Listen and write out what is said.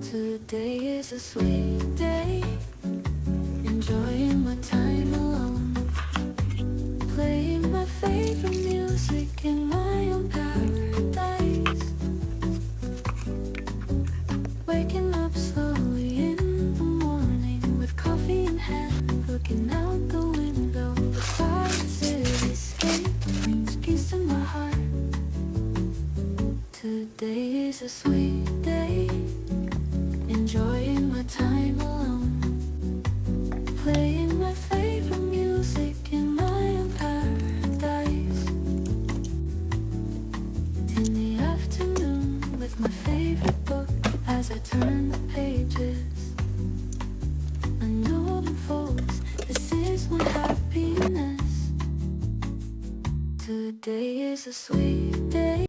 Today is a sweet day, enjoying my time alone, playing my favorite music in my own paradise, waking up slowly in the morning with coffee in hand, looking out the window. The quiet cityscape brings peace to my heart. Today is a sweet day, enjoying my time alone, playing my favorite music in my own paradise. In the afternoon with my favorite book, as I turn the pages, a note unfolds. This is my happiness. Today is a sweet day,